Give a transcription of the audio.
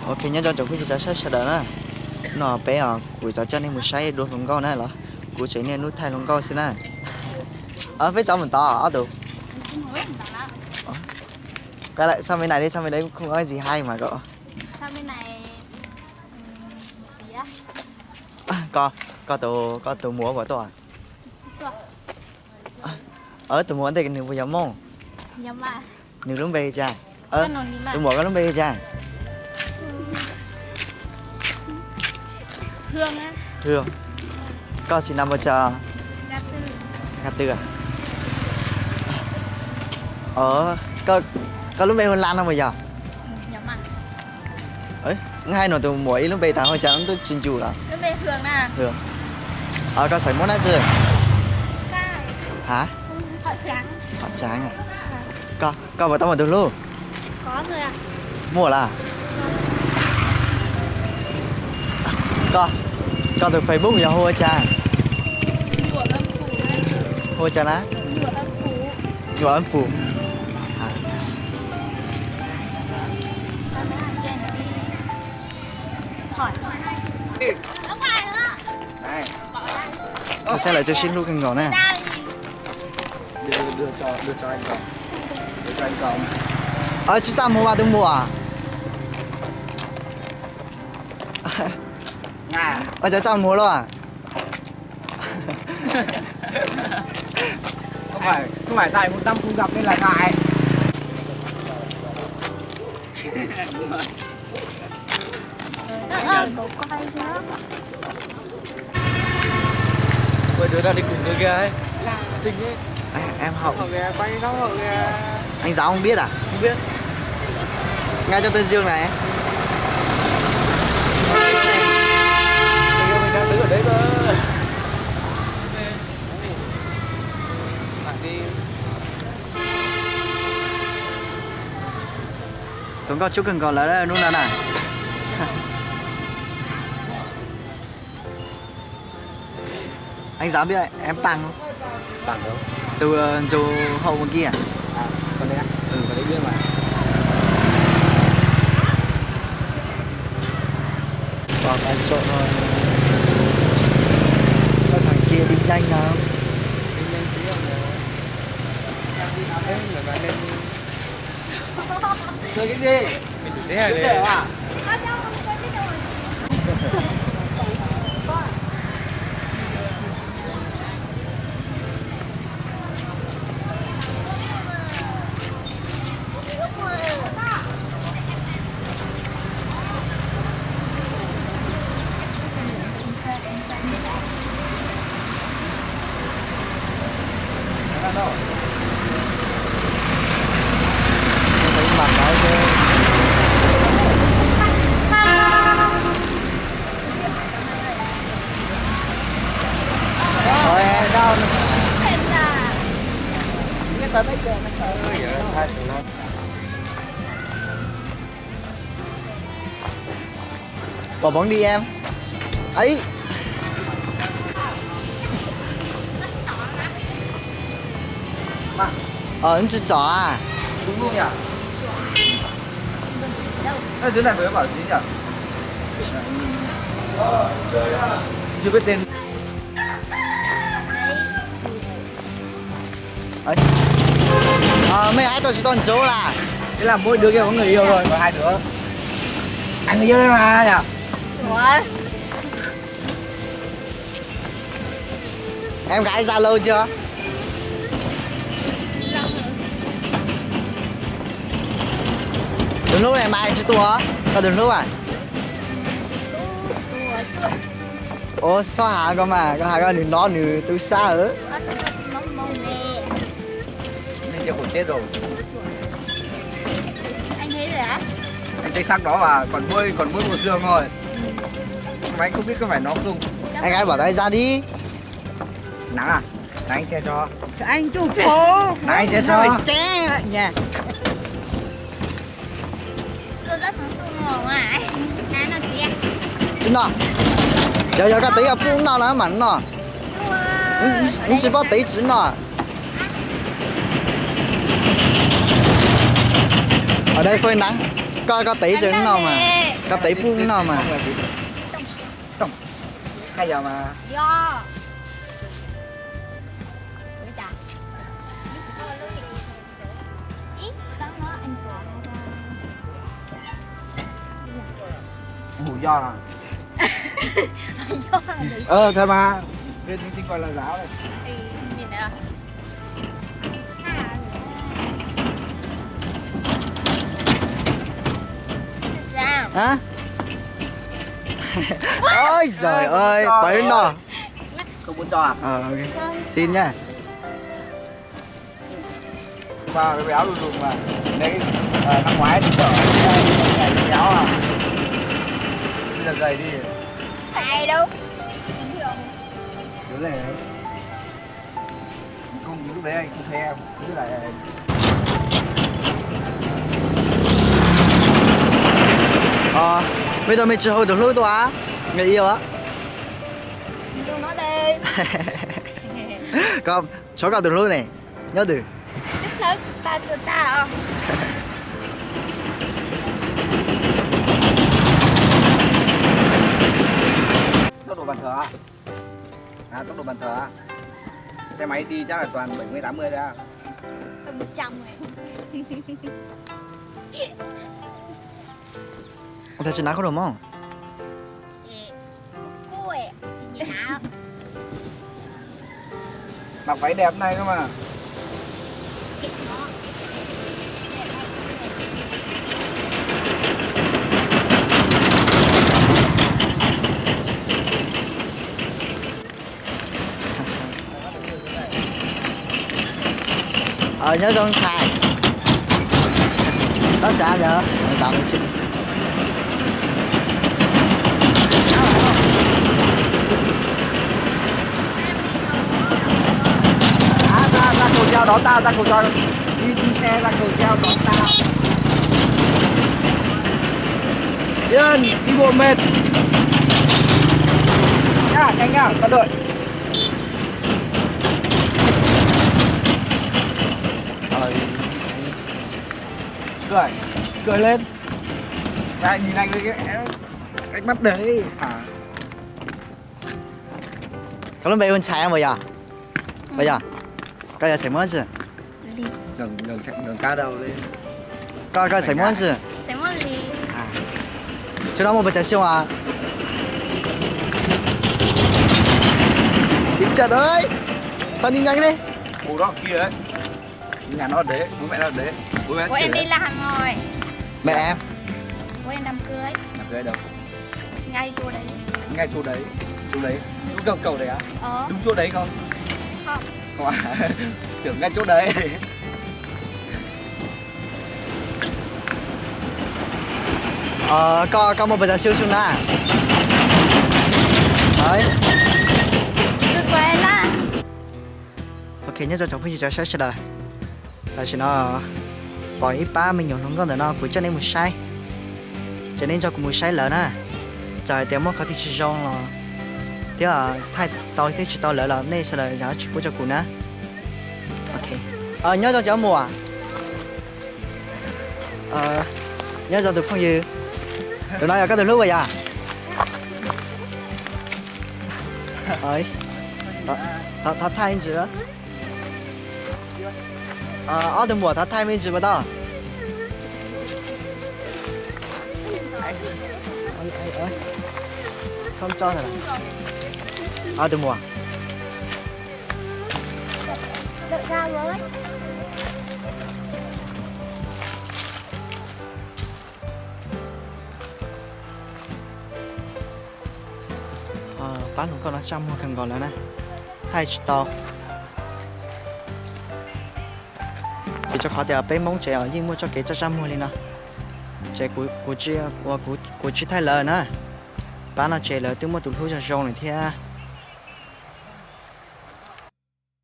ok nhớ cho chúng tôi sẽ đỡ nữa nó bé à của cháu cho nên một say đốt lông câu này là của chị nên nút thay lông câu xin này ở phía trong mình to ở tụ cái lại sang bên này đi sang bên đấy không có gì hay mà cậu sang bên này gì á có tụ múa của tôi ở tụ múa thì nếu bây giờ mong nhưng mà nếu lúc về cha nhưng mà tụ múa có lúc về cha Hương á Hương có xin năm chờ ngã tư à có lúc về Hôn Lan không bây giờ nhưng mà ấy ngay nó tụ múa lúc về thằng hồi chẳng tôi chín chủ là lúc về Hương nè Hương có sấy món đã chưa sai hả họ trắng à có vào tao mà được luôn có rồi à mua là có từ Facebook giờ hô cha nhựa âm phủ đấy hô cha ná nhựa âm phủ nhựa âm phủ à ta mới hàng kia đi hỏi không phải nữa tôi sẽ lại cho xin lúc anh ngỏ nè đưa cho anh vào đưa cho anh vào chứ sao mua ba tôi mua à giờ sao mua luôn à không phải tại một năm không gặp nên là ngại cậu quay chứ Ôi đứa nào đi cùng đứa kia ấy xinh ấy em học kìa quay nó họ kìa anh giáo không biết à không biết ngay cho tên Dương này mình đang đứng ở đấy cơ cũng có chút cần còn lại đây luôn là này anh giáo biết em tăng không bằng đâu từ chỗ hậu bên kia à con đấy á con đấy biết mà còn anh trộn rồi có thằng kia đi nhanh nào nhanh tí không em là bạn lên chơi cái gì mình tự thế này đấy à thấy mặt nói chứ thôi em đâu Hẹn là cái tới mấy giờ nó chơi vậy bỏ bóng đi em ấy anh chỉ chó à đúng không nhỉ cái đứa này mới bảo gì nhỉ chưa biết tên ấy mấy ai tôi chỉ toàn chỗ là thế là mỗi đứa kia có người yêu rồi có hai đứa anh người yêu đây mà nhỉ Ủa em gái ra lâu chưa đừng lúc này mai chứ tua có đừng lúc à ủa sao hả cơ mà có hai con đừng đó nữa tôi xa ở nên chưa khổ chết rồi anh thấy rồi á anh thấy sắc đó mà còn mỗi một xương thôi mà anh không biết có phải nó không anh gái bảo tay ra đi nắng à nắng anh che cho Anh chụp phố nắng anh che cho che lại nhà tôi rất sống tung ngồi ngoài cái nó chị真的有個地又搬到啦問咯你知道地址呢ở đây phơi nắng có tỷ chừng nào mà có tỷ phun nào mà Không. Hay giờ mà Do. Ủa chà. Ý, đó nó anh còn hủ do à? do Thôi mà bên chính gọi là giáo này. thì nhìn nè. Sao? hả ôi trời ơi tỷ nào Không muốn cho à? ok xin nha Mà cái béo luôn luôn mà đấy năm ngoái thì chợ ngày béo à, bây giờ gầy đi. Này đâu? Đứa này không, lúc đấy anh không thấy em cứ lại bây giờ mình chưa hồi được lối tôi á người yêu á Đừng nói đi. con số cao được lối này nhớ từ Tức lớn ta tụi ta không? tốc độ bàn thờ à? Tốc độ bàn thờ xe máy đi chắc là toàn 70-80 ra. Tao 100 rồi. ông thấy chị nói có đúng không Cua gì hả? Mặc váy đẹp này cơ mà. nhớ trong xài nó xa nhớ dạo này chứ Ra cầu treo đón tao, ra cầu treo đi xe ra cầu treo đón tao. Yên, đi bộ mệt nhá, nhanh nhá, tao đợi. Cười lên. Đây, nhìn anh với cái ánh mắt đấy hả? có lúc bây giờ chạy bây giờ cái giờ xảy món gì Lì. Đường cá đầu lên. cái xảy món gì Sẽ món lì. à chứ nó một bữa chạy siêu à đi chật ơi sao đi nhanh đi Cô đó kia đấy. Nhà nó ở đấy, bố mẹ nó ở đấy. Bố mẹ Ủa em đi làm rồi. mẹ em Ủa em đám cưới. làm cưới đâu? Ngay chỗ đấy. Ngay chỗ đấy. Chỗ đấy. Chỗ cầu đấy á? Đúng chỗ đấy không? Không. Không à? Tưởng ngay chỗ đấy. có một bữa chạy siêu xuống nè đấy Dứt quay là. ok nhớ cho chồng phải cho sẽ đời tại vì nó bỏ ít ba mình nhổn không có để nó cuối cho nên một sai cho nên cho một sai lớn à trời tiếng mất có thì chỉ rong là thế là thay tôi thế chỉ tôi lỡ là nên sẽ là giá chỉ của cho cụ nữa ok nhớ cho cháu mùa nhớ cho được không gì từ nay là có từ lúc bây giờ ấy他太一直了奥德姆他太没直不到không cho rồi奥德姆Đợi ra với. bán luôn con nó trăm cần còn là nè thay to thì cho họ thì bé mong trẻ ở nhưng mua cho cái cho trăm mua lên nào trẻ của chị thay lời nè bán là trẻ lời tôi mua tụt hú cho rong này thế